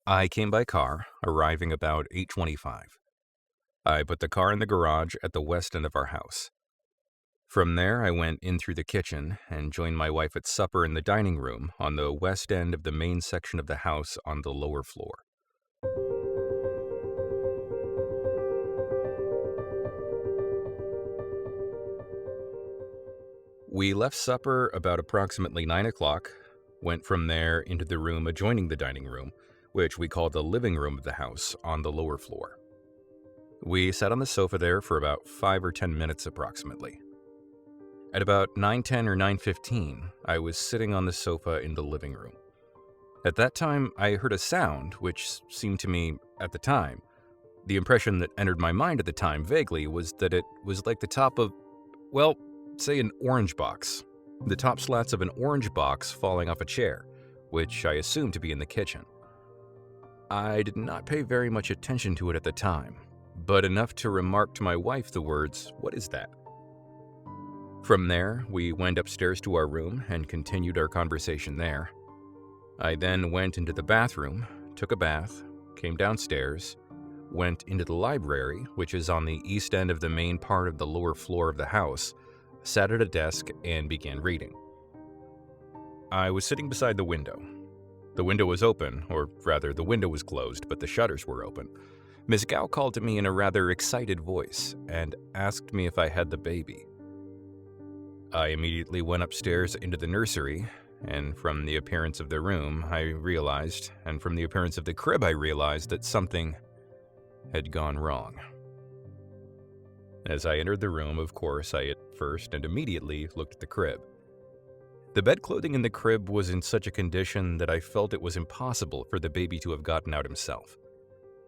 I came by car, arriving about 8:25. I put the car in the garage at the west end of our house. From there, I went in through the kitchen and joined my wife at supper in the dining room on the west end of the main section of the house on the lower floor. We left supper about approximately 9 o'clock, went from there into the room adjoining the dining room, which we call the living room of the house on the lower floor. We sat on the sofa there for about 5 or 10 minutes approximately. At about 9:10 or 9:15, I was sitting on the sofa in the living room. At that time, I heard a sound which seemed to me, at the time, the impression that entered my mind at the time vaguely was that it was like the top of, well, say an orange box. The top slats of an orange box falling off a chair, which I assumed to be in the kitchen. I did not pay very much attention to it at the time, but enough to remark to my wife the words, "What is that?" From there, we went upstairs to our room and continued our conversation there. I then went into the bathroom, took a bath, came downstairs, went into the library, which is on the east end of the main part of the lower floor of the house, sat at a desk, and began reading. I was sitting beside the window. The window was open, or rather, the window was closed, but the shutters were open. Miss Gow called to me in a rather excited voice and asked me if I had the baby. I immediately went upstairs into the nursery, and from the appearance of the room, I realized, and from the appearance of the crib, I realized that something had gone wrong. As I entered the room, of course, I at first and immediately looked at the crib. The bed clothing in the crib was in such a condition that I felt it was impossible for the baby to have gotten out himself.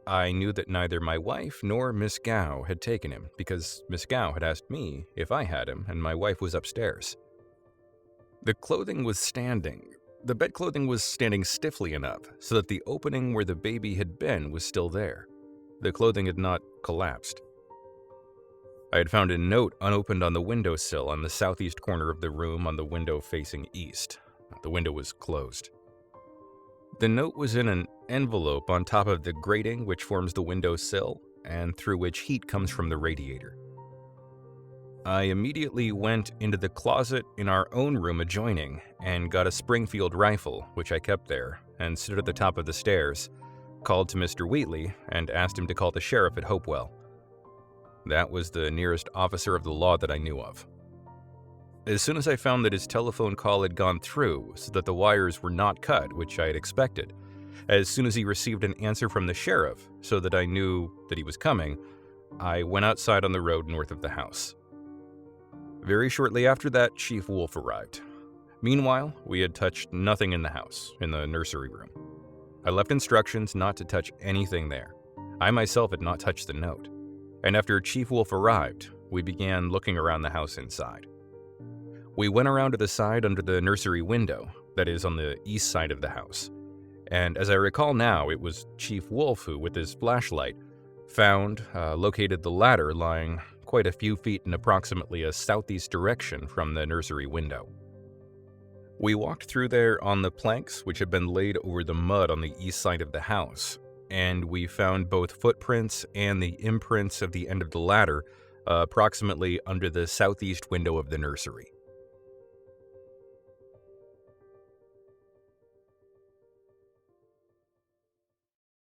I knew that neither my wife nor Miss Gow had taken him because Miss Gow had asked me if I had him and my wife was upstairs. The bed clothing was standing stiffly enough so that the opening where the baby had been was still there. The clothing had not collapsed. I had found a note unopened on the windowsill on the southeast corner of the room on the window facing east. The window was closed. The note was in an envelope on top of the grating which forms the windowsill and through which heat comes from the radiator. I immediately went into the closet in our own room adjoining and got a Springfield rifle, which I kept there, and stood at the top of the stairs, called to Mr. Wheatley, and asked him to call the sheriff at Hopewell. That was the nearest officer of the law that I knew of. As soon as I found that his telephone call had gone through so that the wires were not cut, which I had expected, as soon as he received an answer from the sheriff so that I knew that he was coming, I went outside on the road north of the house. Very shortly after that, Chief Wolf arrived. Meanwhile, we had touched nothing in the house, in the nursery room. I left instructions not to touch anything there. I myself had not touched the note. And after Chief Wolf arrived, we began looking around the house inside. We went around to the side under the nursery window, that is on the east side of the house. And as I recall now, it was Chief Wolf who, with his flashlight, located the ladder lying quite a few feet in approximately a southeast direction from the nursery window. We walked through there on the planks which had been laid over the mud on the east side of the house, and we found both footprints and the imprints of the end of the ladder approximately under the southeast window of the nursery.